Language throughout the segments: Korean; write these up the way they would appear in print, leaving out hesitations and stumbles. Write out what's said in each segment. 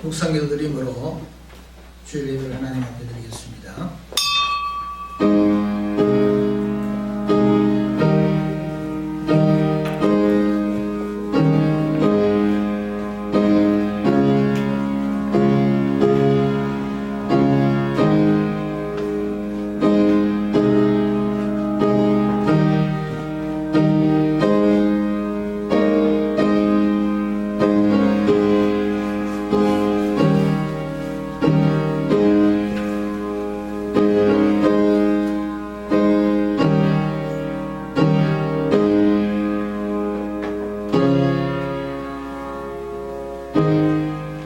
묵상기도 드림으로 주일 예배를 하나님 앞에 드리겠습니다.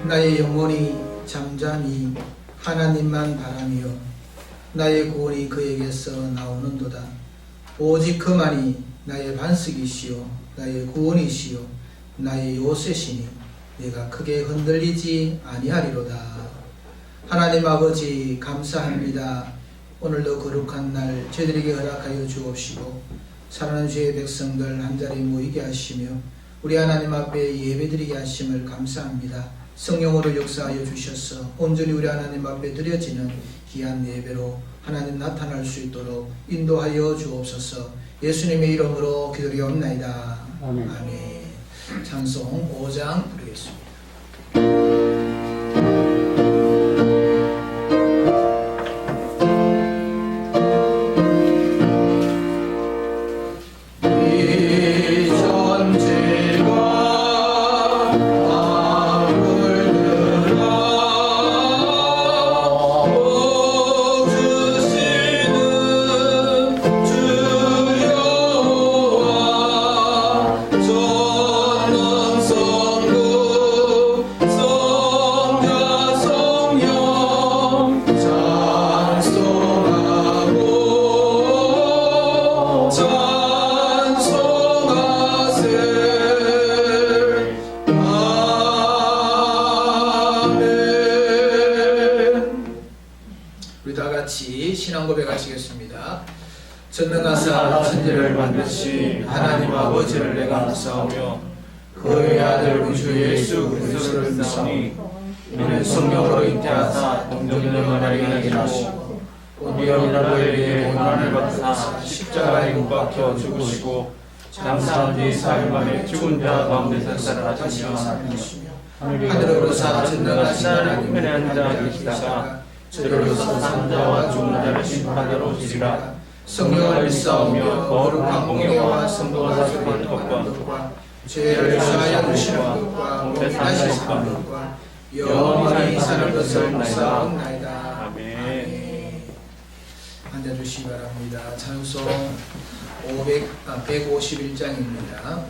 나의 영혼이 잠잠히 하나님만 바라며 나의 구원이 그에게서 나오는도다. 오직 그만이 나의 반석이시요 나의 구원이시요 나의 요새시니 내가 크게 흔들리지 아니하리로다. 하나님 아버지 감사합니다. 오늘도 거룩한 날 저희들에게 허락하여 주옵시고 사랑하는 주의 백성들 한자리 모이게 하시며 우리 하나님 앞에 예배드리게 하심을 감사합니다. 성령으로 역사하여 주셔서 온전히 우리 하나님 앞에 드려지는 귀한 예배로 하나님 나타날 수 있도록 인도하여 주옵소서. 예수님의 이름으로 기도리옵나이다. 아멘. 찬송 5장 부르겠습니다. 신앙 고백하시겠습니다. 전능하사 천지를 만드신 하나님 아버지를 내가 믿사오며 그의 아들 우리 주 예수 그리스도를 믿사오니 이는 성령으로 잉태하사 동정녀 마리아에게 나시고 본디오 빌라도에 의해 고난을 받으사 십자가에 못 박혀 죽으시고 장사한 뒤 사흘 만에 죽은 자 가운데서 살아나시며 하늘으로서 전능하신 하나님 편에 앉아 계시다가 저로서 산자와 죽은 자를 심판하러 오시리라. 성령을 믿사오며 거룩한 공예와 성도가 사수받는 것과 죄를 사하여 주시는 것과 몸에 사시는 것과 영원히 사는 것을 믿사옵나이다. 아멘. 앉아주시기 바랍니다. 찬송 151장입니다.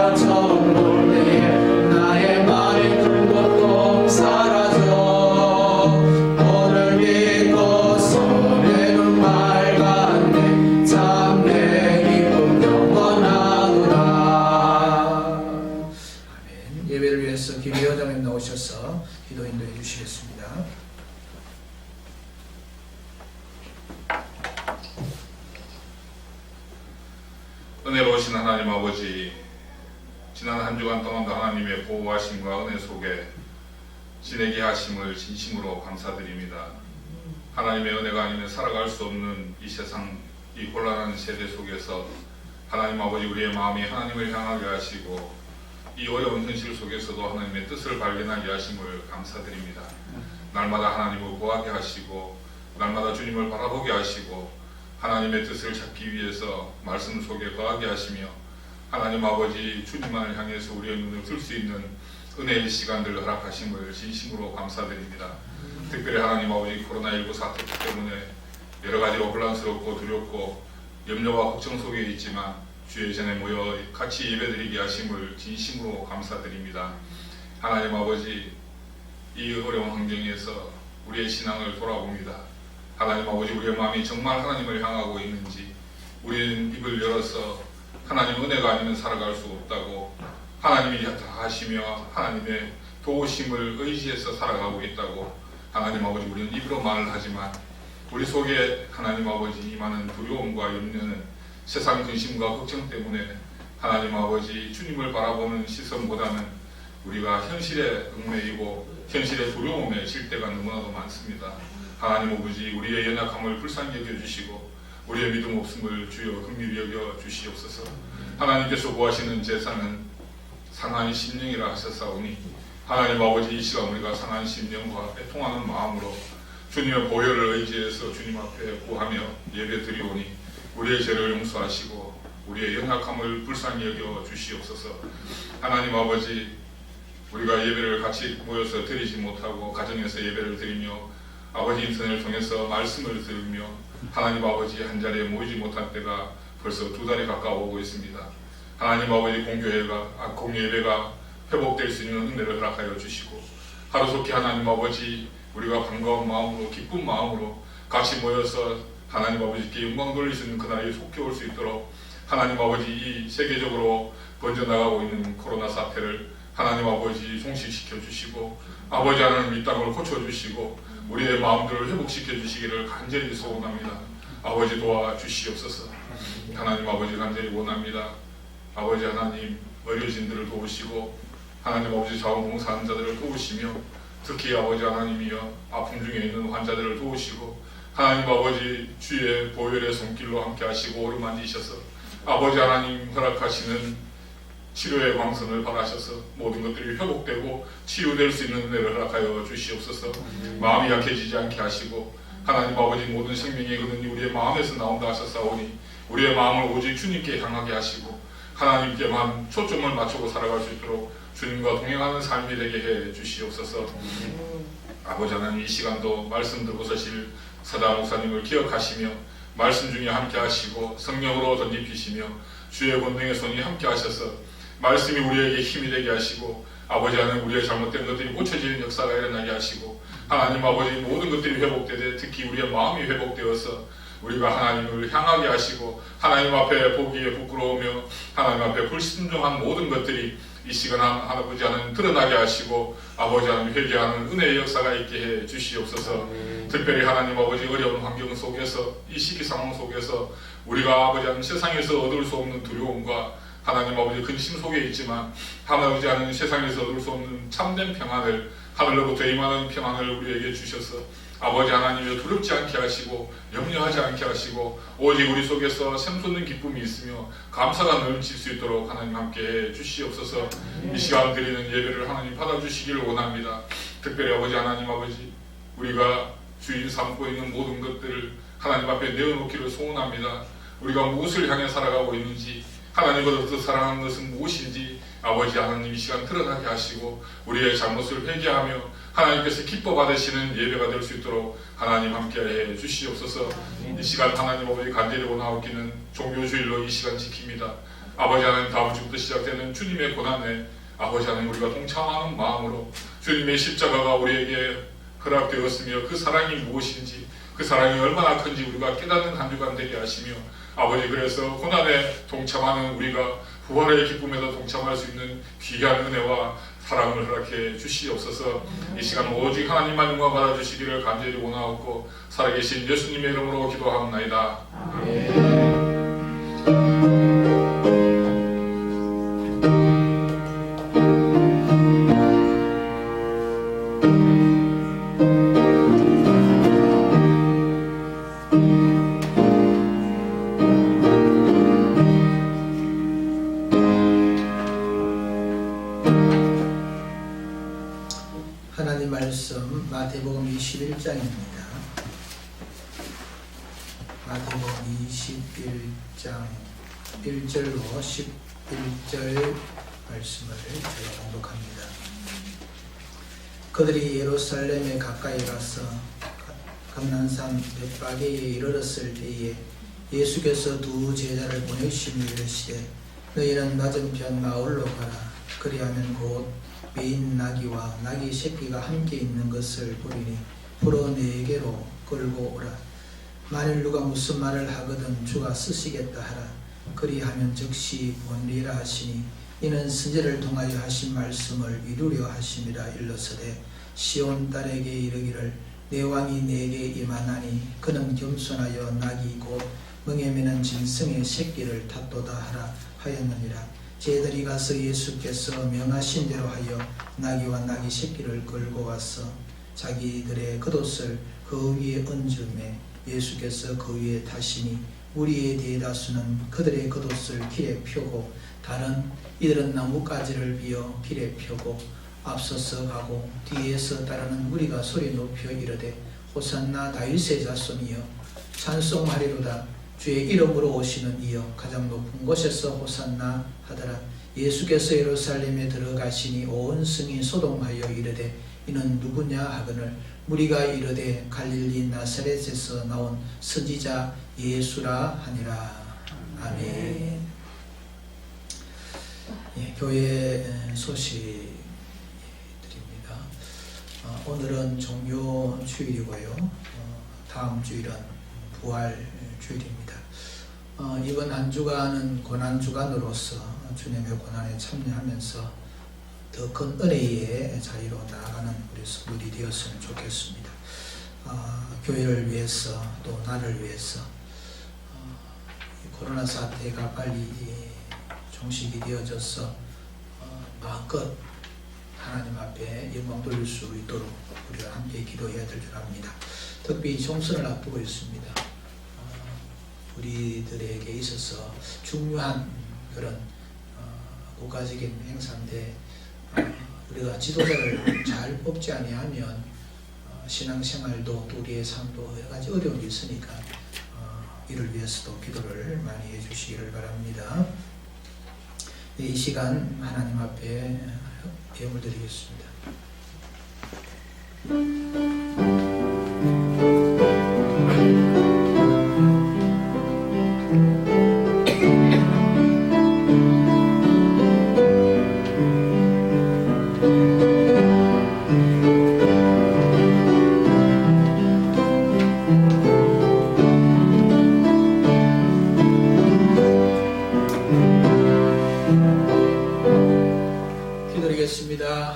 내가 처음 볼 때에 나의 말이 굴곡도 사라져 오늘 믿고서 내 눈 밝았네 참 내 기쁨 영원하구나. 아멘. 예배를 위해서 김혜여장님 나오셔서 기도 인도해 주시겠습니다. 은혜로우신 하나님 아버지, 지난 한 주간 동안도 하나님의 보호하심과 은혜 속에 지내게 하심을 진심으로 감사드립니다. 하나님의 은혜가 아니면 살아갈 수 없는 이 세상, 이 곤란한 세대 속에서 하나님 아버지 우리의 마음이 하나님을 향하게 하시고 이 어려운 현실 속에서도 하나님의 뜻을 발견하게 하심을 감사드립니다. 날마다 하나님을 구하게 하시고 날마다 주님을 바라보게 하시고 하나님의 뜻을 찾기 위해서 말씀 속에 거하게 하시며 하나님 아버지 주님만을 향해서 우리의 눈을 뜰 수 있는 은혜의 시간들을 허락하심을 진심으로 감사드립니다. 특별히 하나님 아버지 코로나19 사태 때문에 여러 가지로 혼란스럽고 두렵고 염려와 걱정 속에 있지만 주의 전에 모여 같이 예배드리게 하심을 진심으로 감사드립니다. 하나님 아버지 이 어려운 환경에서 우리의 신앙을 돌아봅니다. 하나님 아버지 우리의 마음이 정말 하나님을 향하고 있는지 우리는 입을 열어서 하나님 은혜가 아니면 살아갈 수 없다고 하나님이 다 하시며 하나님의 도우심을 의지해서 살아가고 있다고 하나님 아버지 우리는 입으로 말을 하지만 우리 속에 하나님 아버지 이 많은 두려움과 염려는 세상 근심과 걱정 때문에 하나님 아버지 주님을 바라보는 시선보다는 우리가 현실에 얽매이고 현실의 두려움에 질 때가 너무나도 많습니다. 하나님 아버지 우리의 연약함을 불쌍히 여겨주시고 우리의 믿음 없음을 주여 긍휼히 여겨 주시옵소서. 하나님께서 구하시는 제사는 상한 심령이라 하셨사오니 하나님 아버지 이 시간 우리가 상한 심령과 애통하는 마음으로 주님의 보혈을 의지해서 주님 앞에 구하며 예배 드리오니 우리의 죄를 용서하시고 우리의 연약함을 불쌍히 여겨 주시옵소서. 하나님 아버지 우리가 예배를 같이 모여서 드리지 못하고 가정에서 예배를 드리며 아버지 인터넷을 통해서 말씀을 들으며 하나님 아버지 한 자리에 모이지 못한 때가 벌써 2달이 가까워 오고 있습니다. 하나님 아버지 공예배가 회복될 수 있는 은혜를 허락하여 주시고 하루속히 하나님 아버지 우리가 반가운 마음으로 기쁜 마음으로 같이 모여서 하나님 아버지께 영광 돌릴 수 있는 그날이 속히 올 수 있도록 하나님 아버지 이 세계적으로 번져나가고 있는 코로나 사태를 하나님 아버지 종식시켜 주시고 아버지 하나님 이 땅을 고쳐주시고 우리의 마음들을 회복시켜 주시기를 간절히 소원합니다. 아버지 도와주시옵소서. 하나님 아버지 간절히 원합니다. 아버지 하나님 어려진들을 도우시고 하나님 아버지 자원봉사하는 자들을 도우시며 특히 아버지 하나님이여 아픔 중에 있는 환자들을 도우시고 하나님 아버지 주의 보혈의 손길로 함께 하시고 오르만지셔서 아버지 하나님 허락하시는 치료의 광선을 바라셔서 모든 것들이 회복되고 치유될 수 있는 은혜를 허락하여 주시옵소서. 마음이 약해지지 않게 하시고 하나님 아버지 모든 생명의 근원이 우리의 마음에서 나온다 하셨사오니 우리의 마음을 오직 주님께 향하게 하시고 하나님께만 초점을 맞추고 살아갈 수 있도록 주님과 동행하는 삶이 되게 해 주시옵소서. 아버지 하나님 이 시간도 말씀 듣고 서실 서다 목사님을 기억하시며 말씀 중에 함께 하시고 성령으로 덧입히시며 주의 권능의 손이 함께 하셔서 말씀이 우리에게 힘이 되게 하시고 아버지 하나님 우리의 잘못된 것들이 고쳐지는 역사가 일어나게 하시고 하나님 아버지 모든 것들이 회복되되 특히 우리의 마음이 회복되어서 우리가 하나님을 향하게 하시고 하나님 앞에 보기에 부끄러우며 하나님 앞에 불순종한 모든 것들이 이 시간 아버지 하나님 드러나게 하시고 아버지 하나님 회개하는 은혜의 역사가 있게 해 주시옵소서. 특별히 하나님 아버지 어려운 환경 속에서 이 시기 상황 속에서 우리가 아버지 하나님 세상에서 얻을 수 없는 두려움과 하나님 아버지 근심 속에 있지만 하나님 하나님 세상에서 얻을 수 없는 참된 평안을 하늘로부터 임하는 평안을 우리에게 주셔서 아버지 하나님이 두렵지 않게 하시고 염려하지 않게 하시고 오직 우리 속에서 샘솟는 기쁨이 있으며 감사가 넘칠 수 있도록 하나님 함께 해 주시옵소서. 이 시간 드리는 예배를 하나님 받아주시기를 원합니다. 특별히 아버지 하나님 아버지 우리가 주인 삼고 있는 모든 것들을 하나님 앞에 내어놓기를 소원합니다. 우리가 무엇을 향해 살아가고 있는지 하나님보다 사랑하는 것은 무엇인지 아버지 하나님 이 시간 드러나게 하시고 우리의 잘못을 회개하며 하나님께서 기뻐 받으시는 예배가 될 수 있도록 하나님 함께해 주시옵소서. 이 시간 하나님 아버지 간절히 원하옵기는 종교주일로 이 시간 지킵니다. 아버지 하나님, 다음 주부터 시작되는 주님의 고난에 아버지 하나님 우리가 동참하는 마음으로 주님의 십자가가 우리에게 허락되었으며 그 사랑이 무엇인지, 그 사랑이 얼마나 큰지 우리가 깨닫는 한 주간 되게 하시며, 아버지 그래서 고난에 동참하는 우리가 부활의 기쁨에도 동참할 수 있는 귀한 은혜와 사랑을 허락해 주시옵소서. 이 시간 오직 하나님만 영광 받아주시기를 간절히 원하옵고 살아계신 예수님의 이름으로 기도하옵나이다. 아멘. 하나님 말씀 마태복음 21장입니다. 마태복음 21장 1절로 11절 말씀을 저희가 공독합니다. 그들이 예루살렘에 가까이 가서 감난산 벳바게에 이르렀을 때에 예수께서 두 제자를 보내시며 이르시되 너희는 맞은편 마을로 가라. 그리하면 곧 메인 나귀와 나귀 새끼가 함께 있는 것을 보리니 풀어 내게로 끌고 오라. 만일 누가 무슨 말을 하거든 주가 쓰시겠다 하라. 그리하면 즉시 본리라 하시니 이는 선지자를 통하여 하신 말씀을 이루려 하심이라. 일러서되 시온 딸에게 이르기를 내 왕이 내게 임하나니 그는 겸손하여 나귀 곧 멍에 매는 짐승의 새끼를 탔도다 하라 하였느니라. 제들이 가서 예수께서 명하신 대로 하여 나귀와 나귀 새끼를 끌고 와서 자기들의 겉옷을 그 위에 얹음에 예수께서 그 위에 타시니 무리의 대다수는 그들의 겉옷을 길에 펴고 다른 이들은 나뭇가지를 비어 길에 펴고 앞서서 가고 뒤에서 따르는 무리가 소리 높여 이르되 호산나 다윗의 자손이여 찬송하리로다. 주의 이름으로 오시는 이여 가장 높은 곳에서 호산나 하더라. 예수께서 예루살렘에 들어가시니 온 성이 소동하여 이르되 이는 누구냐 하거늘 무리가 이르되 갈릴리 나사렛에서 나온 선지자 예수라 하니라. 아멘. 예, 교회 소식 드립니다. 오늘은 종료 주일이고요. 다음 주일은 부활 주일입니다. 이번 한 주간은 고난 주간으로서 주님의 고난에 참여하면서 더 큰 은혜의 자리로 나아가는 우리 성도들이 되었으면 좋겠습니다. 교회를 위해서 또 나를 위해서 코로나 사태가 빨리 종식이 되어져서 마음껏 하나님 앞에 영광 돌릴 수 있도록 우리가 함께 기도해야 될 줄 압니다. 특히 총선을 앞두고 있습니다. 우리들에게 있어서 중요한 그런 국가적인 행사인데 우리가 지도자를 잘 뽑지 아니하면 신앙생활도 또 우리의 삶도 여러 가지 어려움이 있으니까 이를 위해서도 기도를 많이 해주시기를 바랍니다. 이 시간 하나님 앞에 예물 드리겠습니다.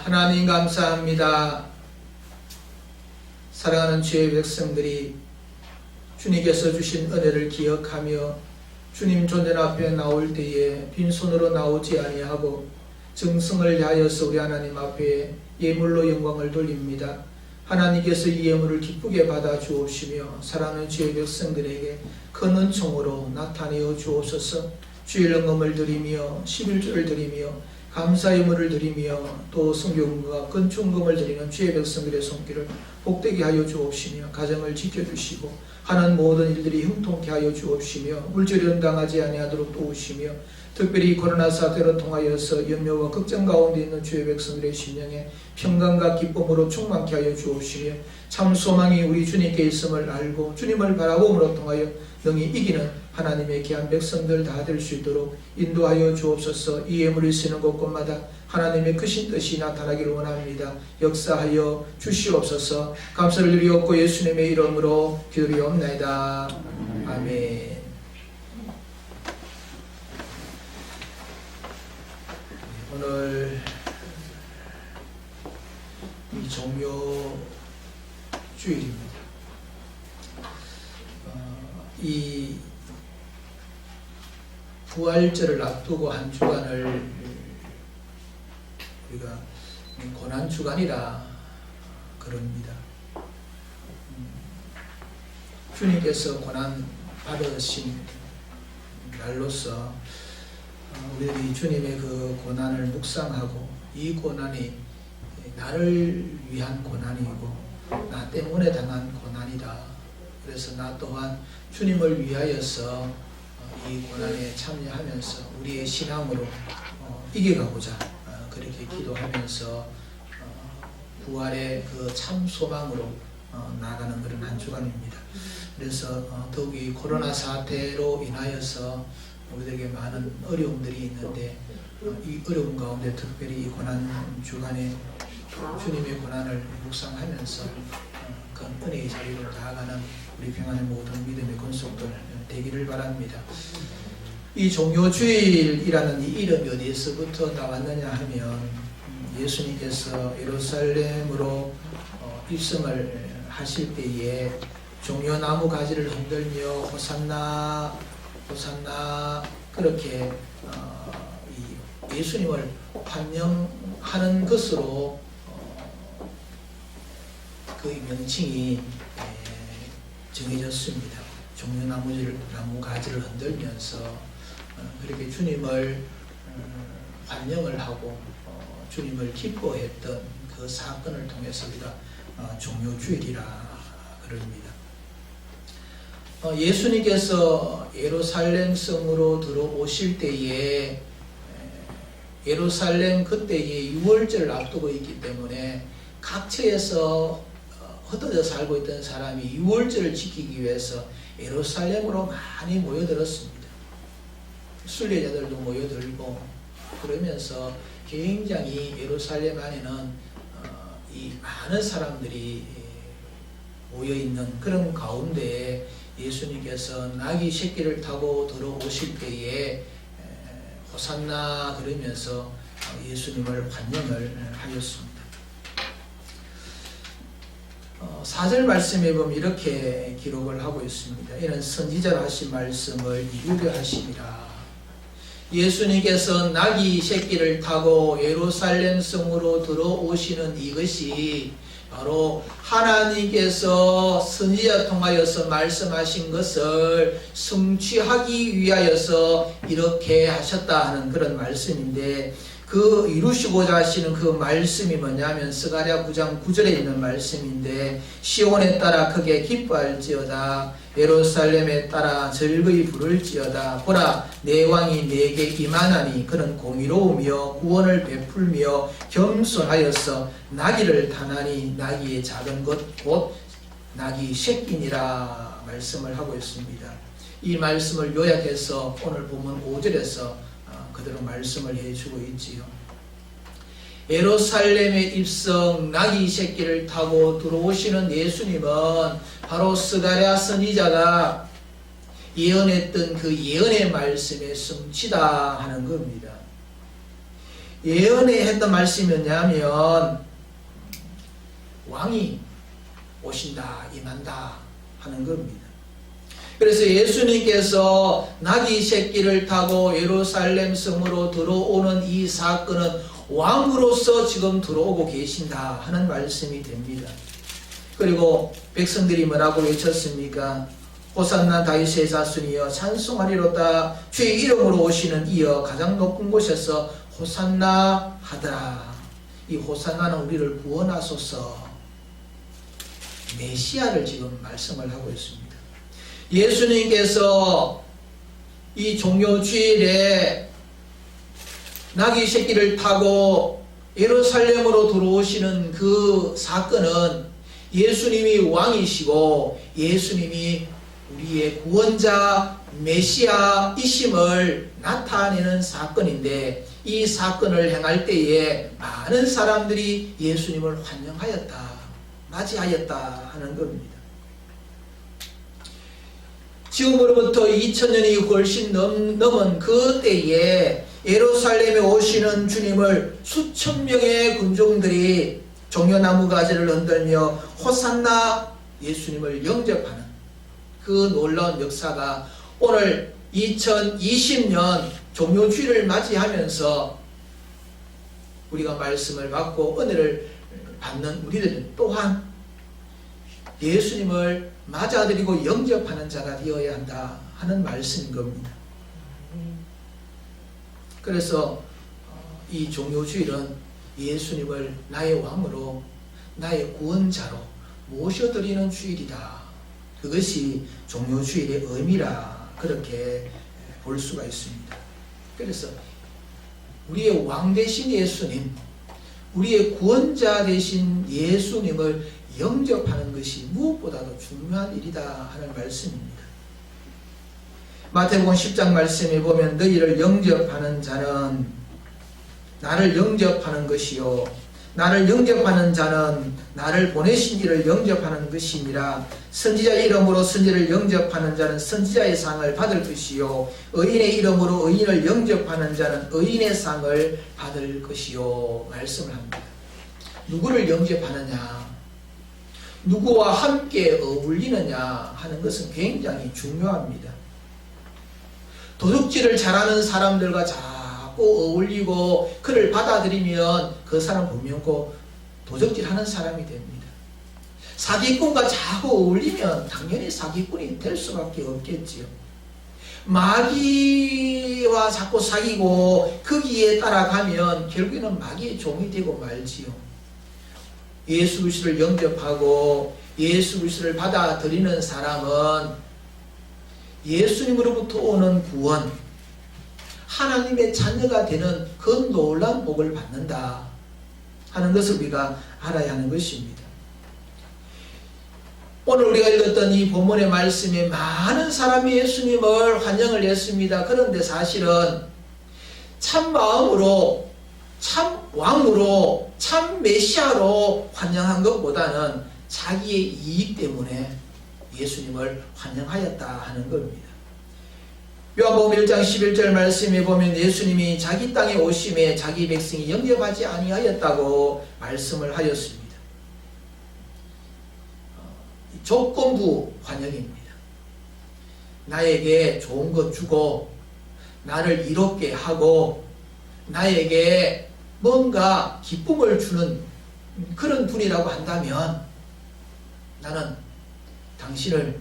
하나님 감사합니다. 사랑하는 주의 백성들이 주님께서 주신 은혜를 기억하며 주님 존전 앞에 나올 때에 빈손으로 나오지 아니하고 정성을 다하여서 우리 하나님 앞에 예물로 영광을 돌립니다. 하나님께서 이 예물을 기쁘게 받아 주옵시며 사랑하는 주의 백성들에게 큰 은총으로 나타내어 주옵소서. 주의 영광을 드리며 11조를 드리며 감사 예물을 드리며 또 성경과 건축금을 드리는 주의 백성들의 손길을 복되게 하여 주옵시며 가정을 지켜주시고 하는 모든 일들이 형통케 하여 주옵시며 물질이 연당하지 아니하도록 도우시며 특별히 코로나 사태로 통하여서 염려와 걱정 가운데 있는 주의 백성들의 심령에 평강과 기쁨으로 충만케 하여 주옵시며 참 소망이 우리 주님께 있음을 알고 주님을 바라봄으로 통하여 능히 이기는 하나님의 귀한 백성들 다 될 수 있도록 인도하여 주옵소서. 이 예물을 쓰는 곳곳마다 하나님의 크신 뜻이 나타나기를 원합니다. 역사하여 주시옵소서. 감사를 드리옵고 예수님의 이름으로 기도리옵나이다. 아멘. 오늘 이 종료 주일입니다. 이 부활절을 앞두고 한 주간을 우리가 고난주간이라 그럽니다. 주님께서 고난 받으신 날로서 우리들이 주님의 그 고난을 묵상하고 이 고난이 나를 위한 고난이고 나 때문에 당한 고난이다. 그래서 나 또한 주님을 위하여서 이 고난에 참여하면서 우리의 신앙으로 이겨가고자 그렇게 기도하면서 부활의 그 참 소망으로 나아가는 그런 한 주간입니다. 그래서 더욱이 코로나 사태로 인하여서 우리들에게 많은 어려움들이 있는데 이 어려움 가운데 특별히 이 고난 주간에 주님의 고난을 묵상하면서 그 은혜의 자리로 나아가는 우리 평안의 모든 믿음의 권속들 되기를 바랍니다. 이 종료주일이라는 이 이름이 어디에서부터 나왔느냐 하면 예수님께서 예루살렘으로 입성을 하실 때에 종려나무 가지를 흔들며 호산나 호산나 그렇게 예수님을 환영하는 것으로 그 명칭이 정해졌습니다. 종려나무 가지를 흔들면서 그렇게 주님을 환영을 하고 주님을 기뻐했던 그 사건을 통해서 우리가 종료주일이라 그럽니다. 예수님께서 예루살렘 성으로 들어오실 때에 예루살렘 그때에 유월절을 앞두고 있기 때문에 각처에서 흩어져 살고 있던 사람이 유월절을 지키기 위해서 예루살렘으로 많이 모여들었습니다. 순례자들도 모여들고 그러면서 굉장히 예루살렘 안에는 이 많은 사람들이 모여있는 그런 가운데 예수님께서 나귀 새끼를 타고 들어오실 때에 호산나 그러면서 예수님을 환영을 하였습니다. 4절 말씀에 보면 이렇게 기록을 하고 있습니다. 이는 선지자로 하신 말씀을 이루려 하심이라. 예수님께서 나귀 새끼를 타고 예루살렘 성으로 들어오시는 이것이 바로 하나님께서 선지자 통하여서 말씀하신 것을 성취하기 위하여서 이렇게 하셨다 하는 그런 말씀인데 그 이루시고자 하시는 그 말씀이 뭐냐면 스가랴 9장 9절에 있는 말씀인데 시온에 따라 크게 기뻐할지어다 예루살렘에 따라 즐거이 부를지어다 보라 내 왕이 내게 임하나니 그는 공의로우며 구원을 베풀며 겸손하여서 나귀를 타나니 나귀의 작은 것 곧 나귀 새끼니라 말씀을 하고 있습니다. 이 말씀을 요약해서 오늘 본문 5절에서 그대로 말씀을 해주고 있지요. 예루살렘에 입성 나귀 새끼를 타고 들어오시는 예수님은 바로 스가랴 선지자가 예언했던 그 예언의 말씀의 성취다 하는 겁니다. 예언에 했던 말씀이 뭐냐면 왕이 오신다, 임한다 하는 겁니다. 그래서 예수님께서 나귀 새끼를 타고 예루살렘 성으로 들어오는 이 사건은 왕으로서 지금 들어오고 계신다 하는 말씀이 됩니다. 그리고 백성들이 뭐라고 외쳤습니까? 호산나 다윗의 자손이여 찬송하리로다 주의 이름으로 오시는 이여 가장 높은 곳에서 호산나 하더라. 이 호산나는 우리를 구원하소서 메시아를 지금 말씀을 하고 있습니다. 예수님께서 이 종료주일에 나귀 새끼를 타고 예루살렘으로 들어오시는 그 사건은 예수님이 왕이시고 예수님이 우리의 구원자 메시아이심을 나타내는 사건인데, 이 사건을 행할 때에 많은 사람들이 예수님을 환영하였다, 맞이하였다 하는 겁니다. 지금으로부터 2000년이 훨씬 넘은 그 때에 예루살렘에 오시는 주님을 수천 명의 군중들이 종려나무 가지를 흔들며 호산나 예수님을 영접하는 그 놀라운 역사가 오늘 2020년 종료주일을 맞이하면서 우리가 말씀을 받고 은혜를 받는 우리들 또한 예수님을 맞아들이고 영접하는 자가 되어야 한다 하는 말씀인 겁니다. 그래서 이 종료주일은 예수님을 나의 왕으로, 나의 구원자로 모셔드리는 주일이다. 그것이 종료주일의 의미라 그렇게 볼 수가 있습니다. 그래서 우리의 왕 되신 예수님, 우리의 구원자 되신 예수님을 영접하는 것이 무엇보다도 중요한 일이다 하는 말씀입니다. 마태복음 10장 말씀에 보면 너희를 영접하는 자는 나를 영접하는 것이요, 나를 영접하는 자는 나를 보내신 이를 영접하는 것이니라. 선지자 이름으로 선지를 영접하는 자는 선지자의 상을 받을 것이요, 의인의 이름으로 의인을 영접하는 자는 의인의 상을 받을 것이요 말씀을 합니다. 누구를 영접하느냐, 누구와 함께 어울리느냐 하는 것은 굉장히 중요합니다. 도둑질을 잘하는 사람들과 자꾸 어울리고 그를 받아들이면 그 사람 분명 꼭 도둑질하는 사람이 됩니다. 사기꾼과 자꾸 어울리면 당연히 사기꾼이 될 수밖에 없겠지요. 마귀와 자꾸 사귀고 거기에 따라가면 결국에는 마귀의 종이 되고 말지요. 예수 그리스도를 영접하고 예수 그리스도를 받아들이는 사람은 예수님으로부터 오는 구원, 하나님의 자녀가 되는 그 놀라운 복을 받는다 하는 것을 우리가 알아야 하는 것입니다. 오늘 우리가 읽었던 이 본문의 말씀에 많은 사람이 예수님을 환영을 했습니다. 그런데 사실은 참 마음으로, 참 왕으로, 참 메시아로 환영한 것보다는 자기의 이익 때문에 예수님을 환영하였다 하는 겁니다. 요한복음 1장 11절 말씀에 보면 예수님이 자기 땅에 오심에 자기 백성이 영접하지 아니하였다고 말씀을 하였습니다. 조건부 환영입니다. 나에게 좋은 것 주고 나를 이롭게 하고 나에게 뭔가 기쁨을 주는 그런 분이라고 한다면 나는 당신을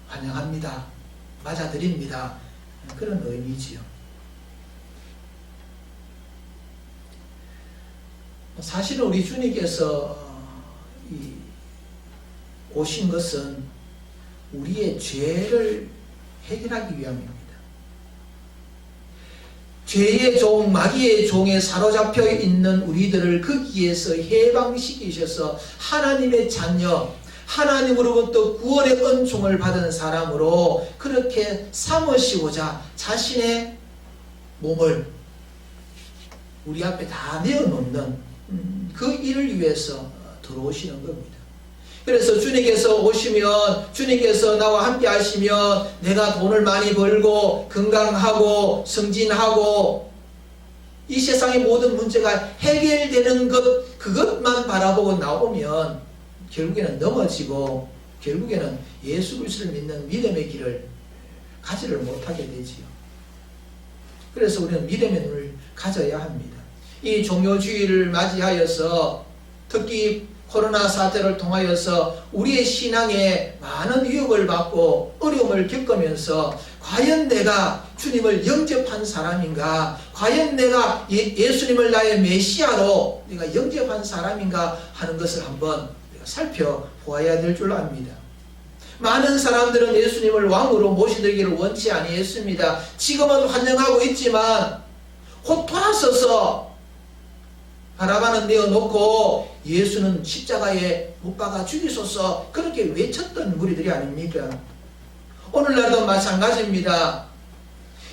환영합니다, 맞아드립니다, 그런 의미지요. 사실은 우리 주님께서 오신 것은 우리의 죄를 해결하기 위함입니다. 죄의 종, 마귀의 종에 사로잡혀 있는 우리들을 거기에서 해방시키셔서 하나님의 자녀, 하나님으로부터 구원의 은총을 받은 사람으로 그렇게 삼으시고자 자신의 몸을 우리 앞에 다 내어놓는 그 일을 위해서 들어오시는 겁니다. 그래서 주님께서 오시면, 주님께서 나와 함께 하시면 내가 돈을 많이 벌고 건강하고 승진하고 이 세상의 모든 문제가 해결되는 것, 그것만 바라보고 나오면 결국에는 넘어지고 결국에는 예수 그리스도를 믿는 믿음의 길을 가지를 못하게 되지요. 그래서 우리는 믿음의 눈을 가져야 합니다. 이 종료주의를 맞이하여서 특히 코로나 사태를 통하여서 우리의 신앙에 많은 위협을 받고 어려움을 겪으면서 과연 내가 주님을 영접한 사람인가, 과연 내가 예수님을 나의 메시아로 내가 영접한 사람인가 하는 것을 한번 살펴보아야 될 줄 압니다. 많은 사람들은 예수님을 왕으로 모시기를 원치 아니했습니다. 지금은 환영하고 있지만 곧 돌아서서 바라바는 내어놓고 예수는 십자가에 못 박아 죽이소서 그렇게 외쳤던 무리들이 아닙니까? 오늘날도 마찬가지입니다.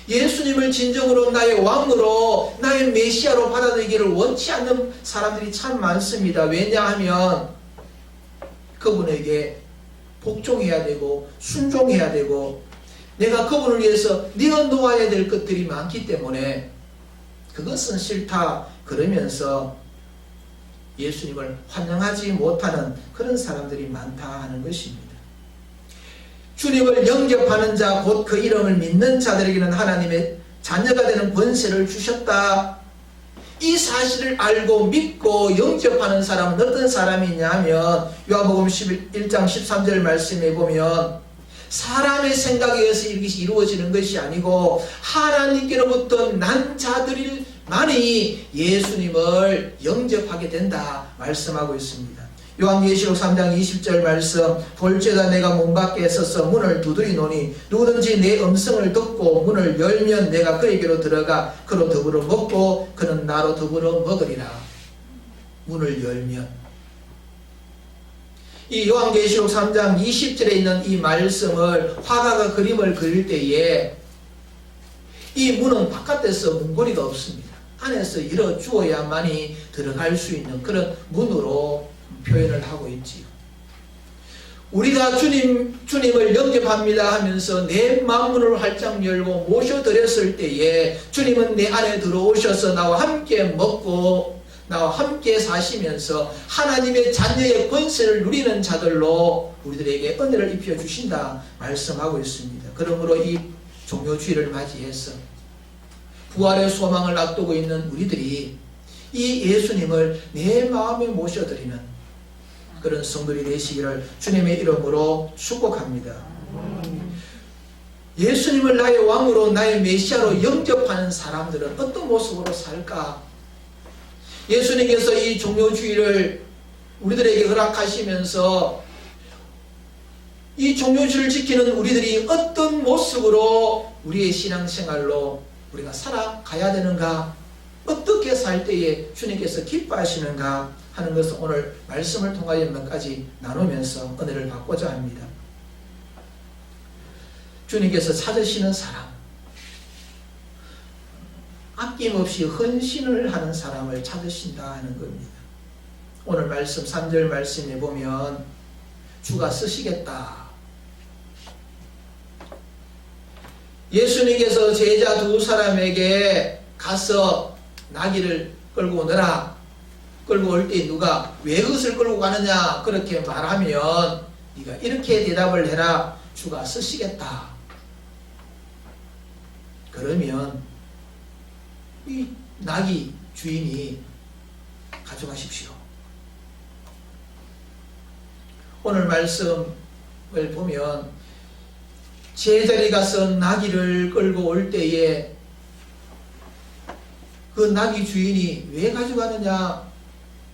예수님을 진정으로 나의 왕으로, 나의 메시아로 받아들이기를 원치 않는 사람들이 참 많습니다. 왜냐하면 그분에게 복종해야 되고 순종해야 되고 내가 그분을 위해서 내어놓아야 될 것들이 많기 때문에 그것은 싫다 그러면서 예수님을 환영하지 못하는 그런 사람들이 많다 하는 것입니다. 주님을 영접하는 자, 곧 그 이름을 믿는 자들에게는 하나님의 자녀가 되는 권세를 주셨다. 이 사실을 알고 믿고 영접하는 사람은 어떤 사람이냐 하면 요한복음 1장 13절 말씀에 보면 사람의 생각에 의해서 이것이 이루어지는 것이 아니고 하나님께로부터 난 자들만이 예수님을 영접하게 된다 말씀하고 있습니다. 요한계시록 3장 20절 말씀, 볼지어다 내가 문 밖에 서서 문을 두드리노니 누구든지 내 음성을 듣고 문을 열면 내가 그에게로 들어가 그로 더불어 먹고 그는 나로 더불어 먹으리라. 문을 열면, 이 요한계시록 3장 20절에 있는 이 말씀을 화가가 그림을 그릴 때에 이 문은 바깥에서 문고리가 없습니다. 안에서 열어 주어야만이 들어갈 수 있는 그런 문으로 표현을 하고 있지요. 우리가 주님을 영접합니다 하면서 내 마음문을 활짝 열고 모셔드렸을 때에 주님은 내 안에 들어오셔서 나와 함께 먹고 나와 함께 사시면서 하나님의 자녀의 권세를 누리는 자들로 우리들에게 은혜를 입혀주신다 말씀하고 있습니다. 그러므로 이 종료주일을 맞이해서 부활의 소망을 앞두고 있는 우리들이 이 예수님을 내 마음에 모셔드리는 그런 성도들이 되시기를 주님의 이름으로 축복합니다. 예수님을 나의 왕으로 나의 메시아로 영접하는 사람들은 어떤 모습으로 살까? 예수님께서 이 종료주일을 우리들에게 허락하시면서 이 종료주일을 지키는 우리들이 어떤 모습으로 우리의 신앙생활로 우리가 살아가야 되는가? 어떻게 살 때에 주님께서 기뻐하시는가 하는 것을 오늘 말씀을 통하여 몇 가지 나누면서 은혜를 받고자 합니다. 주님께서 찾으시는 사람, 아낌없이 헌신을 하는 사람을 찾으신다 하는 겁니다. 오늘 말씀 3절 말씀에 보면 주가 쓰시겠다. 예수님께서 제자 두 사람에게 가서 나귀를 끌고 오너라. 끌고 올 때 누가 왜 그것을 끌고 가느냐 그렇게 말하면 네가 이렇게 대답을 해라. 주가 쓰시겠다. 그러면 이 나귀 주인이 가져가십시오. 오늘 말씀을 보면 제자리 가서 나귀를 끌고 올 때에 그 나귀 주인이 왜 가져가느냐,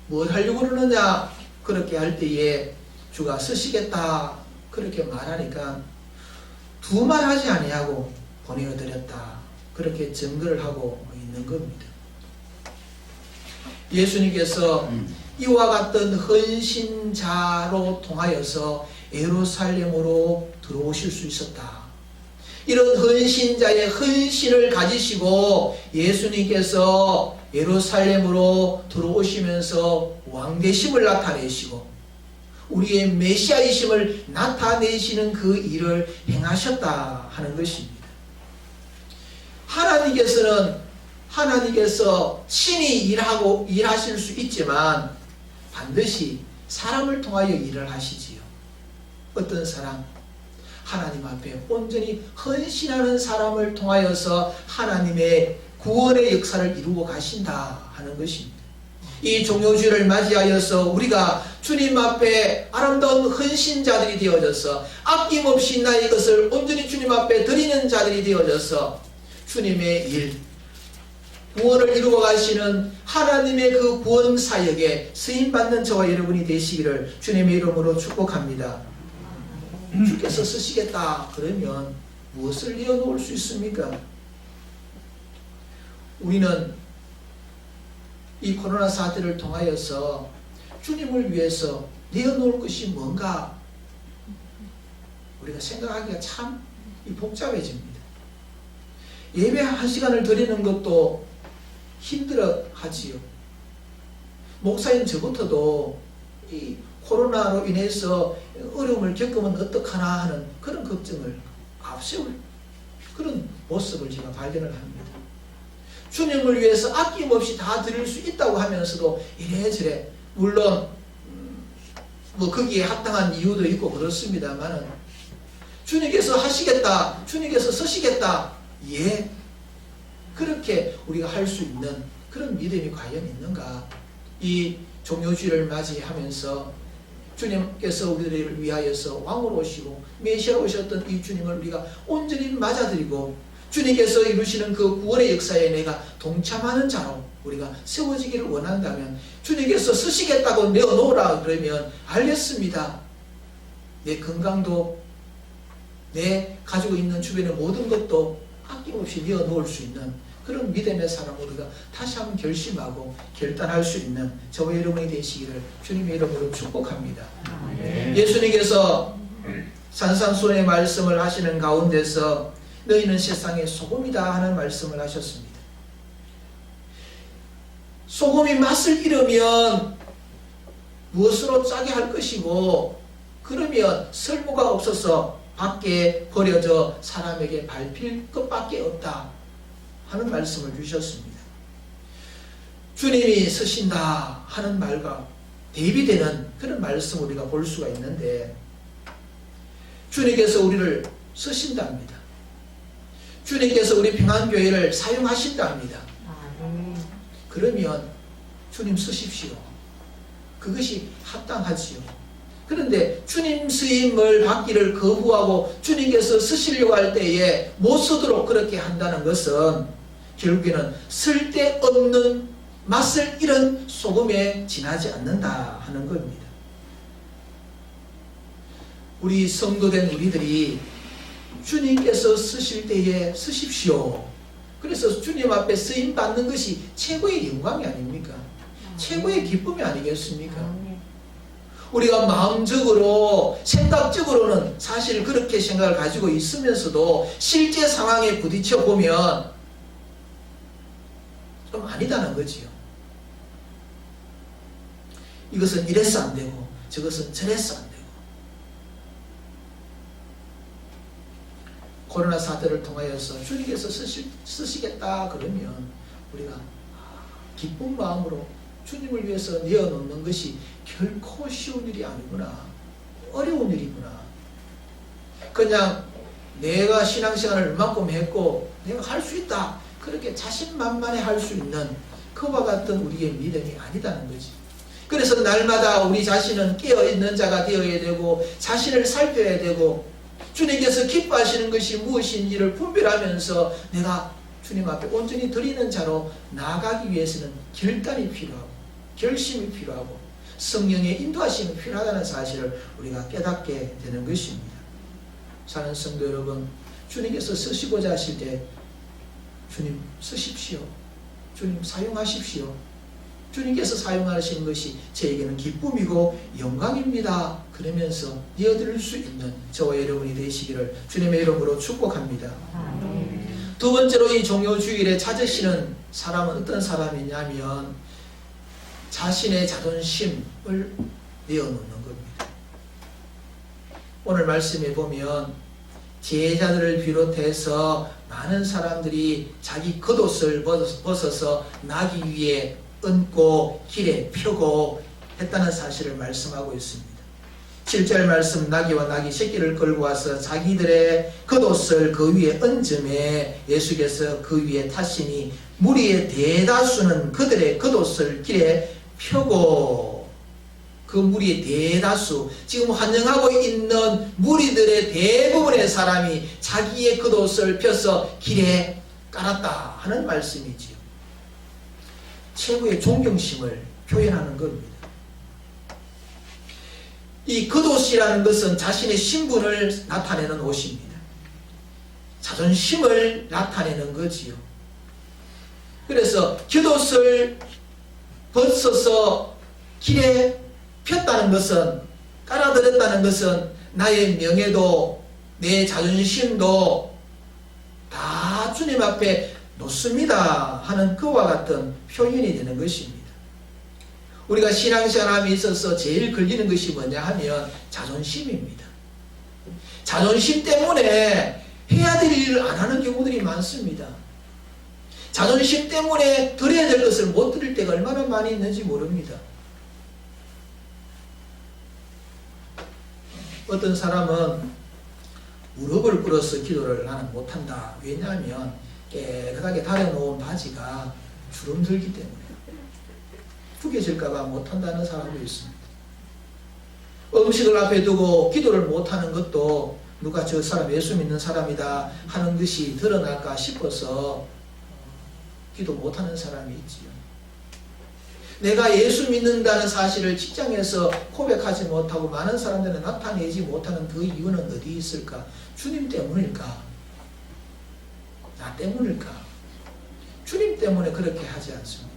뭘 하려고 그러느냐 그렇게 할 때에 주가 쓰시겠다 그렇게 말하니까 두 말 하지 아니하고 보내어드렸다 그렇게 증거를 하고 있는 겁니다. 예수님께서 이와 같은 헌신자로 통하여서 예루살렘으로 들어오실 수 있었다. 이런 헌신자의 헌신을 가지시고 예수님께서 예루살렘으로 들어오시면서 왕되심을 나타내시고 우리의 메시아이심을 나타내시는 그 일을 행하셨다 하는 것입니다. 하나님께서 친히 일하실 수 있지만 반드시 사람을 통하여 일을 하시지요. 어떤 사람? 하나님 앞에 온전히 헌신하는 사람을 통하여서 하나님의 구원의 역사를 이루고 가신다 하는 것입니다. 이 종료주일을 맞이하여서 우리가 주님 앞에 아름다운 헌신자들이 되어져서 아낌없이 나의 것을 온전히 주님 앞에 드리는 자들이 되어져서 주님의 일, 구원을 이루고 가시는 하나님의 그 구원 사역에 쓰임받는 저와 여러분이 되시기를 주님의 이름으로 축복합니다. 주께서 쓰시겠다 그러면 무엇을 내어놓을 수 있습니까? 우리는 이 코로나 사태를 통하여서 주님을 위해서 내어놓을 것이 뭔가 우리가 생각하기가 참 복잡해집니다. 예배 1시간을 드리는 것도 힘들어 하지요. 목사인 저부터도 이 코로나로 인해서 어려움을 겪으면 어떡하나 하는 그런 걱정을 앞세울 그런 모습을 제가 발견을 합니다. 주님을 위해서 아낌없이 다 드릴 수 있다고 하면서도 이래저래 물론 뭐 거기에 합당한 이유도 있고 그렇습니다만은 주님께서 하시겠다, 주님께서 쓰시겠다, 예, 그렇게 우리가 할 수 있는 그런 믿음이 과연 있는가? 이 종료주일을 맞이하면서 주님께서 우리를 위하여서 왕으로 오시고 메시아로 오셨던 이 주님을 우리가 온전히 맞아들이고 주님께서 이루시는 그 구원의 역사에 내가 동참하는 자로 우리가 세워지기를 원한다면 주님께서 쓰시겠다고 내어놓으라 그러면 알겠습니다. 내 건강도 내 가지고 있는 주변의 모든 것도 아낌없이 내어놓을 수 있는 그런 믿음의 사람 우리가 다시 한번 결심하고 결단할 수 있는 저와 여러분이 되시기를 주님의 이름으로 축복합니다. 예수님께서 산상수훈의 말씀을 하시는 가운데서 너희는 세상의 소금이다 하는 말씀을 하셨습니다. 소금이 맛을 잃으면 무엇으로 짜게 할 것이고 그러면 쓸모가 없어서 밖에 버려져 사람에게 밟힐 것밖에 없다 하는 말씀을 주셨습니다. 주님이 쓰신다 하는 말과 대비되는 그런 말씀을 우리가 볼 수가 있는데 주님께서 우리를 쓰신답니다. 주님께서 우리 평안교회를 사용하신답니다. 그러면 주님 쓰십시오. 그것이 합당하지요. 그런데 주님 쓰임을 받기를 거부하고 주님께서 쓰시려고 할 때에 못 쓰도록 그렇게 한다는 것은 결국에는 쓸데없는 맛을 잃은 소금에 지나지 않는다 하는 겁니다. 우리 성도된 우리들이 주님께서 쓰실 때에 쓰십시오. 그래서 주님 앞에 쓰임 받는 것이 최고의 영광이 아닙니까? 최고의 기쁨이 아니겠습니까? 우리가 마음적으로 생각적으로는 사실 그렇게 생각을 가지고 있으면서도 실제 상황에 부딪혀 보면 좀 아니다는 거지요. 이것은 이래서 안 되고 저것은 저래서 안 되고 코로나 사태를 통하여서 주님께서 쓰시겠다 그러면 우리가 기쁜 마음으로 주님을 위해서 내어놓는 것이 결코 쉬운 일이 아니구나. 어려운 일이구나. 그냥 내가 신앙생활을 얼마큼 했고 내가 할 수 있다. 그렇게 자신만만해 할 수 있는 그와 같은 우리의 믿음이 아니다는 거지. 그래서 날마다 우리 자신은 깨어있는 자가 되어야 되고 자신을 살펴야 되고 주님께서 기뻐하시는 것이 무엇인지를 분별하면서 내가 주님 앞에 온전히 드리는 자로 나아가기 위해서는 결단이 필요하고 결심이 필요하고 성령의 인도하심이 필요하다는 사실을 우리가 깨닫게 되는 것입니다. 사는 성도 여러분, 주님께서 쓰시고자 하실 때 주님 쓰십시오. 주님 사용하십시오. 주님께서 사용하시는 것이 저에게는 기쁨이고 영광입니다. 그러면서 이어드릴 수 있는 저와 여러분이 되시기를 주님의 이름으로 축복합니다. 두 번째로 이 종료주일에 찾으시는 사람은 어떤 사람이냐면 자신의 자존심을 내어놓는 겁니다. 오늘 말씀에 보면 제자들을 비롯해서 많은 사람들이 자기 겉옷을 벗어서 나기 위해 얹고 길에 펴고 했다는 사실을 말씀하고 있습니다. 7절 말씀 나귀와 나귀 새끼를 끌고 와서 자기들의 겉옷을 그 위에 얹음에 예수께서 그 위에 타시니 무리의 대다수는 그들의 겉옷을 길에 펴고 그 무리의 대다수 지금 환영하고 있는 무리들의 대부분의 사람이 자기의 겉옷을 펴서 길에 깔았다 하는 말씀이지요. 최고의 존경심을 표현하는 겁니다. 이 겉옷이라는 것은 자신의 신분을 나타내는 옷입니다. 자존심을 나타내는 거지요. 그래서 겉옷을 벗어서 길에 폈다는 것은 깔아들였다는 것은 나의 명예도 내 자존심도 다 주님 앞에 놓습니다 하는 그와 같은 표현이 되는 것입니다. 우리가 신앙생활에 있어서 제일 걸리는 것이 뭐냐 하면 자존심입니다. 자존심 때문에 해야 될 일을 안 하는 경우들이 많습니다. 자존심 때문에 드려야 될 것을 못 드릴 때가 얼마나 많이 있는지 모릅니다. 어떤 사람은 무릎을 꿇어서 기도를 나는 못한다. 왜냐하면 깨끗하게 다려놓은 바지가 주름 들기 때문에 구겨질까봐 못한다는 사람도 있습니다. 음식을 앞에 두고 기도를 못하는 것도 누가 저 사람 예수 믿는 사람이다 하는 것이 드러날까 싶어서 기도 못하는 사람이 있지요. 내가 예수 믿는다는 사실을 직장에서 고백하지 못하고 많은 사람들은 나타내지 못하는 그 이유는 어디 있을까? 주님 때문일까? 나 때문일까? 주님 때문에 그렇게 하지 않습니다.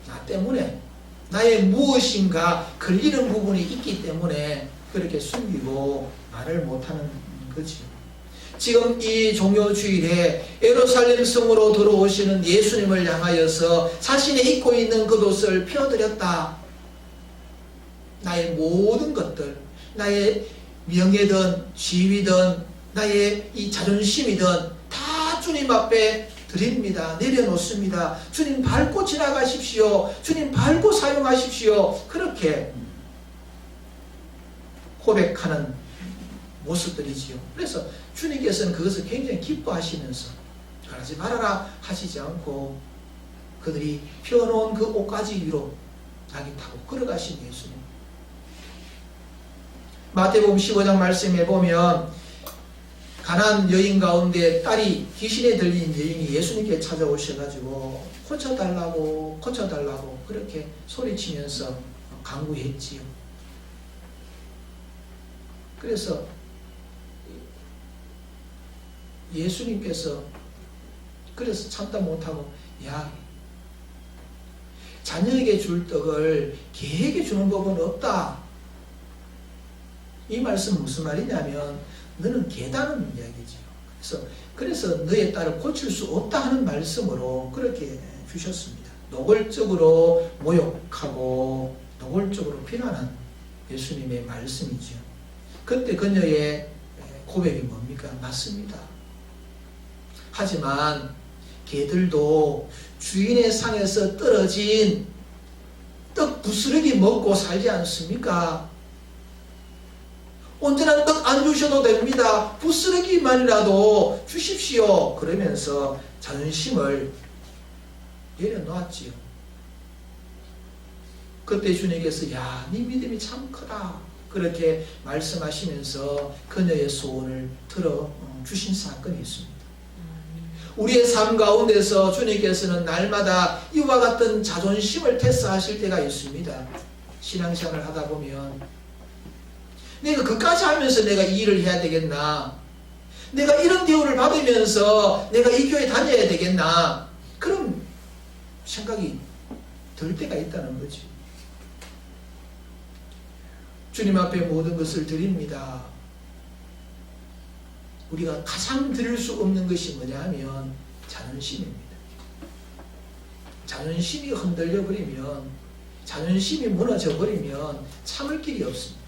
나 때문에 나의 무엇인가 걸리는 부분이 있기 때문에 그렇게 숨기고 말을 못하는 거지요. 지금 이 종료주일에 예루살렘 성으로 들어오시는 예수님을 향하여서 자신이 입고 있는 겉옷을 펴드렸다. 나의 모든 것들, 나의 명예든 지위든 나의 이 자존심이든 다 주님 앞에 드립니다. 내려놓습니다. 주님 밟고 지나가십시오. 주님 밟고 사용하십시오. 그렇게 고백하는 모습들이지요. 그래서 주님께서는 그것을 굉장히 기뻐하시면서 그러지 말아라 하시지 않고 그들이 펴놓은 그 옷가지 위로 자기 타고 걸어가신 예수님. 마태복음 15장 말씀에 보면 가난한 여인 가운데 딸이 귀신에 들린 여인이 예수님께 찾아오셔가지고 고쳐달라고 그렇게 소리치면서 간구했지요. 그래서 예수님께서 그래서 참다 못하고 야, 자녀에게 줄 떡을 개에게 주는 법은 없다. 이 말씀은 무슨 말이냐면 너는 개다는 이야기죠. 그래서 너의 딸을 고칠 수 없다 하는 말씀으로 그렇게 주셨습니다. 노골적으로 모욕하고 노골적으로 비난한 예수님의 말씀이죠. 그때 그녀의 고백이 뭡니까? 맞습니다. 하지만 개들도 주인의 상에서 떨어진 떡 부스러기 먹고 살지 않습니까? 언제나 떡 안 주셔도 됩니다. 부스러기만이라도 주십시오. 그러면서 자존심을 내려놓았지요. 그때 주님께서 야, 네 믿음이 참 크다. 그렇게 말씀하시면서 그녀의 소원을 들어주신 사건이 있습니다. 우리의 삶 가운데서 주님께서는 날마다 이와 같은 자존심을 테스트하실 때가 있습니다. 신앙생활을 하다 보면 내가 그까지 하면서 내가 이 일을 해야 되겠나? 내가 이런 대우를 받으면서 내가 이 교회 다녀야 되겠나? 그런 생각이 들 때가 있다는 거지. 주님 앞에 모든 것을 드립니다. 우리가 가장 드릴 수 없는 것이 뭐냐 하면 자존심입니다. 자존심이 흔들려 버리면, 자존심이 무너져 버리면 참을 길이 없습니다.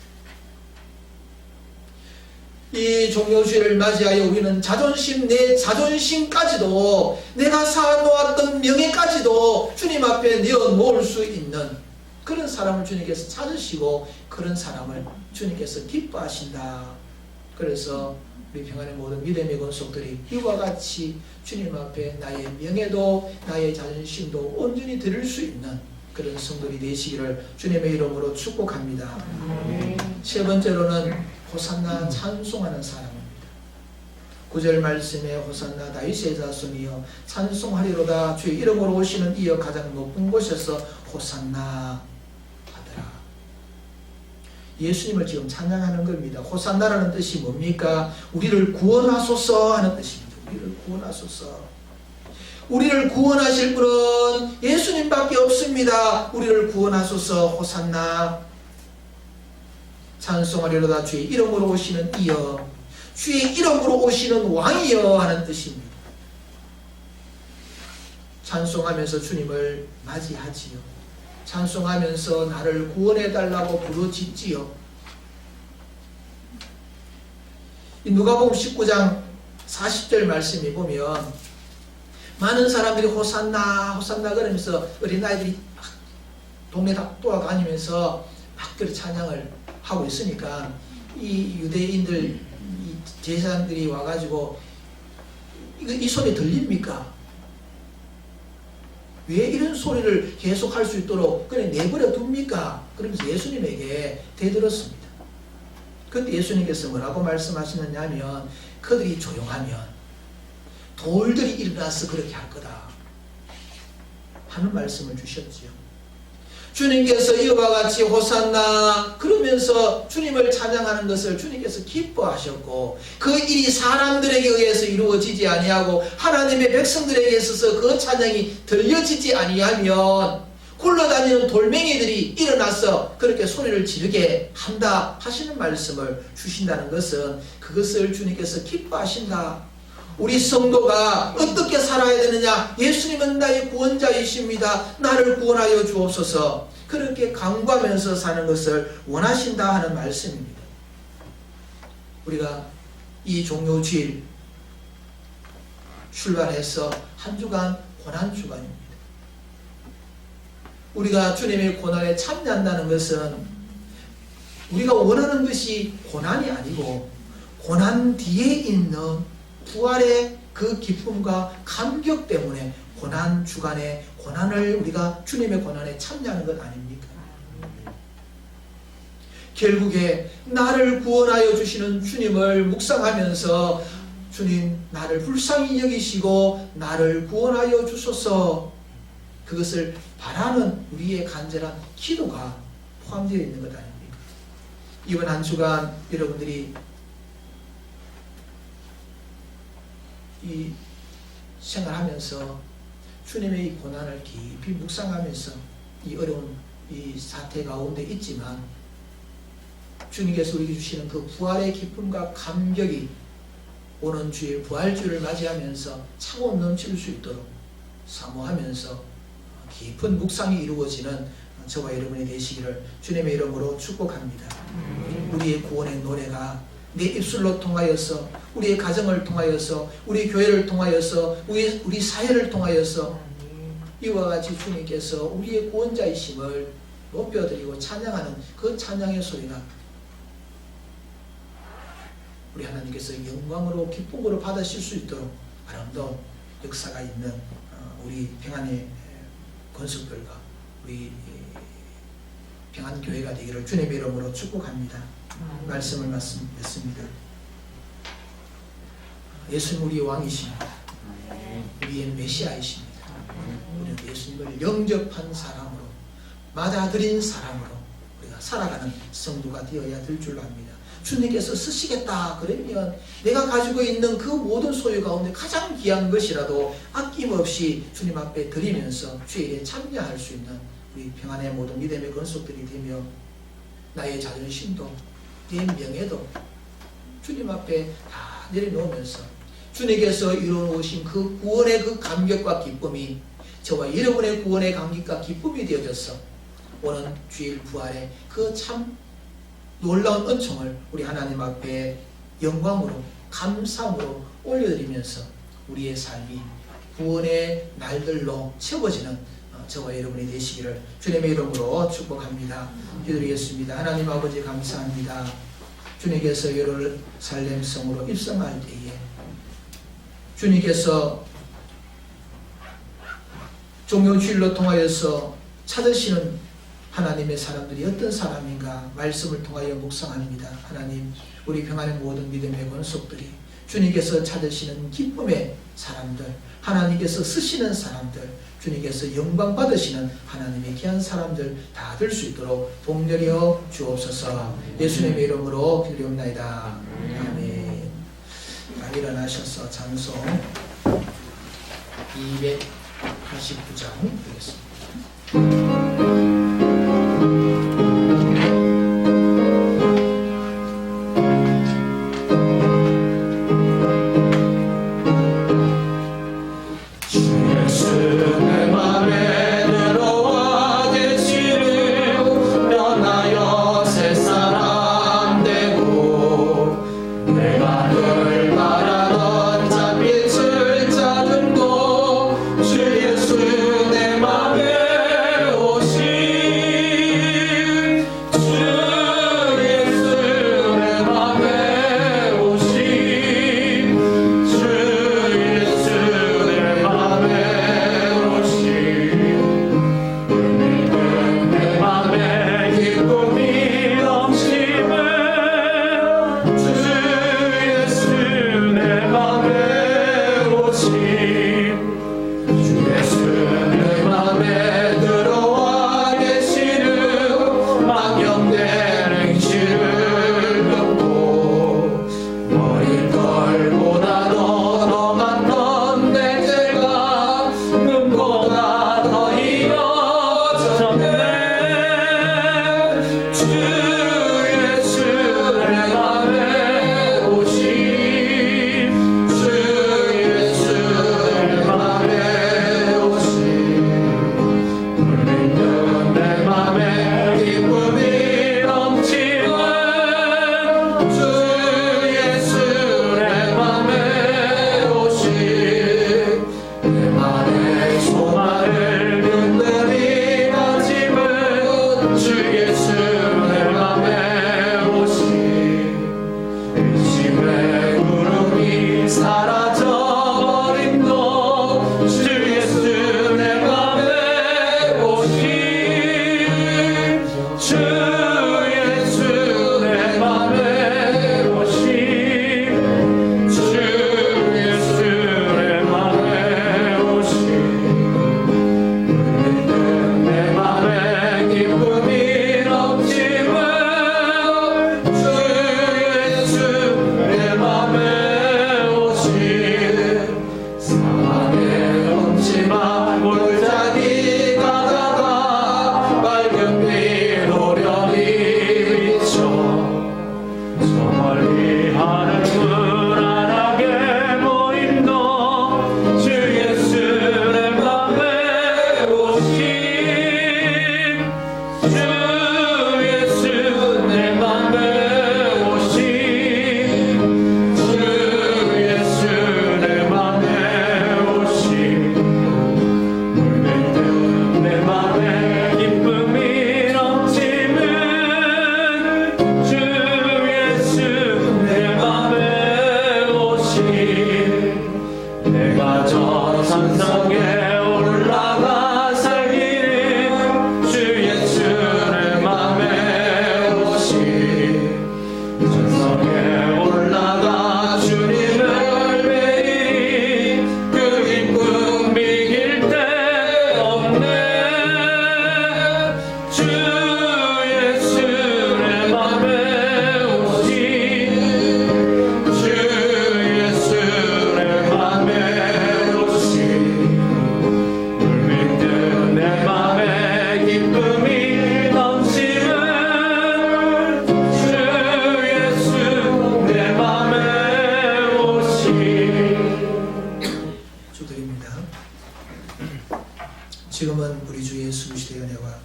이 종료주일을 맞이하여 우리는 자존심, 내 자존심까지도 내가 쌓아놓았던 명예까지도 주님 앞에 내어놓을 수 있는 그런 사람을 주님께서 찾으시고 그런 사람을 주님께서 기뻐하신다. 그래서 우리 평안의 모든 믿음의 권속들이 이와 같이 주님 앞에 나의 명예도 나의 자존심도 온전히 드릴 수 있는 그런 성도들이 되시기를 주님의 이름으로 축복합니다. 세 번째로는 호산나 찬송하는 사람입니다. 9절 말씀에 호산나 다윗의 자손이여 찬송하리로다. 주의 이름으로 오시는 이여 가장 높은 곳에서 호산나 하더라. 예수님을 지금 찬양하는 겁니다. 호산나라는 뜻이 뭡니까? 우리를 구원하소서 하는 뜻입니다. 우리를 구원하소서. 우리를 구원하실 분은 예수님밖에 없습니다. 우리를 구원하소서. 호산나. 찬송하리로다 주의 이름으로 오시는 이여, 주의 이름으로 오시는 왕이여 하는 뜻입니다. 찬송하면서 주님을 맞이하지요. 찬송하면서 나를 구원해달라고 부르짖지요. 이 누가복음 19장 40절 말씀에 보면 많은 사람들이 호산나 호산나 그러면서 어린아이들이 막 동네 돌아다니면서 막 그렇게 찬양을 하고 있으니까 이 유대인들 이 제사장들이 와가지고 이 소리 들립니까? 왜 이런 소리를 계속 할 수 있도록 그냥 내버려 둡니까? 그러면서 예수님에게 대들었습니다. 그런데 예수님께서 뭐라고 말씀하시느냐 하면 그들이 조용하면 돌들이 일어나서 그렇게 할 거다 하는 말씀을 주셨지요. 주님께서 이와 같이 호산나 그러면서 주님을 찬양하는 것을 주님께서 기뻐하셨고, 그 일이 사람들에게 의해서 이루어지지 아니하고 하나님의 백성들에게 있어서 그 찬양이 들려지지 아니하면 굴러다니는 돌멩이들이 일어나서 그렇게 소리를 지르게 한다 하시는 말씀을 주신다는 것은 그것을 주님께서 기뻐하신다. 우리 성도가 어떻게 살아야 되느냐? 예수님은 나의 구원자이십니다. 나를 구원하여 주옵소서. 그렇게 간구하면서 사는 것을 원하신다 하는 말씀입니다. 우리가 이 종료주일 출발해서 한 주간 고난주간입니다. 우리가 주님의 고난에 참여한다는 것은 우리가 원하는 것이 고난이 아니고 고난 뒤에 있는 부활의 그 기쁨과 감격 때문에 고난 주간에 고난을 우리가 주님의 고난에 참여하는 것 아닙니까? 결국에 나를 구원하여 주시는 주님을 묵상하면서 주님 나를 불쌍히 여기시고 나를 구원하여 주소서, 그것을 바라는 우리의 간절한 기도가 포함되어 있는 것 아닙니까? 이번 한 주간 여러분들이 이 생활하면서 주님의 이 고난을 깊이 묵상하면서 이 어려운 이 사태 가운데 있지만 주님께서 우리에게 주시는 그 부활의 기쁨과 감격이 오는 주의 부활주를 맞이하면서 차고 넘칠 수 있도록 사모하면서 깊은 묵상이 이루어지는 저와 여러분이 되시기를 주님의 이름으로 축복합니다. 우리의 구원의 노래가 내 입술로 통하여서 우리의 가정을 통하여서 우리 교회를 통하여서 우리 사회를 통하여서 이와 같이 주님께서 우리의 구원자이심을 높여드리고 찬양하는 그 찬양의 소리가 우리 하나님께서 영광으로 기쁨으로 받으실 수 있도록 아름다운 역사가 있는 우리 평안의 건축들과 우리 평안교회가 되기를 주님의 이름으로 축복합니다. 말씀을 맺습니다. 예수님 우리의 왕이십니다. 우리의 메시아이십니다. 우리는 예수님을 영접한 사람으로 맞아들인 사람으로 우리가 살아가는 성도가 되어야 될 줄 압니다. 주님께서 쓰시겠다 그러면 내가 가지고 있는 그 모든 소유 가운데 가장 귀한 것이라도 아낌없이 주님 앞에 드리면서 주의 일에 참여할 수 있는 우리 평안의 모든 믿음의 건속들이 되며 나의 자존심도 내 명예도 주님 앞에 다 내려놓으면서 주님께서 이루어오신 그 구원의 그 감격과 기쁨이 저와 여러분의 구원의 감격과 기쁨이 되어져서 오는 주일 부활의 그 참 놀라운 은총을 우리 하나님 앞에 영광으로 감사함으로 올려드리면서 우리의 삶이 구원의 날들로 채워지는 저와 여러분이 되시기를 주님의 이름으로 축복합니다. 기도드리겠습니다. 하나님 아버지 감사합니다. 주님께서 예루살렘 성으로 입성할 때에 주님께서 종료주일로 통하여서 찾으시는 하나님의 사람들이 어떤 사람인가 말씀을 통하여 묵상합니다. 하나님 우리 평안의 모든 믿음의 권속들이 주님께서 찾으시는 기쁨의 사람들, 하나님께서 쓰시는 사람들, 주님께서 영광 받으시는 하나님의 귀한 사람들 다 될 수 있도록 복렬이여 주옵소서. 예수님의 이름으로 기도합나이다. 아멘. 일어나셔서 찬송 289장 되겠습니다. 예수 그리스도의 은혜와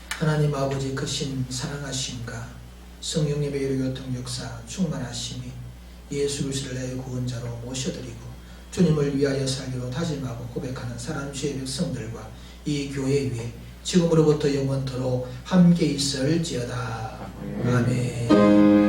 하나님 아버지 크신 사랑하심과 성령님의 유교통 역사 충만하심이 예수 그리스도를 내 구원자로 모셔드리고 주님을 위하여 살기로 다짐하고 고백하는 사람 주의 백성들과 이 교회 위에 지금으로부터 영원토록 함께 있을지어다. 아멘.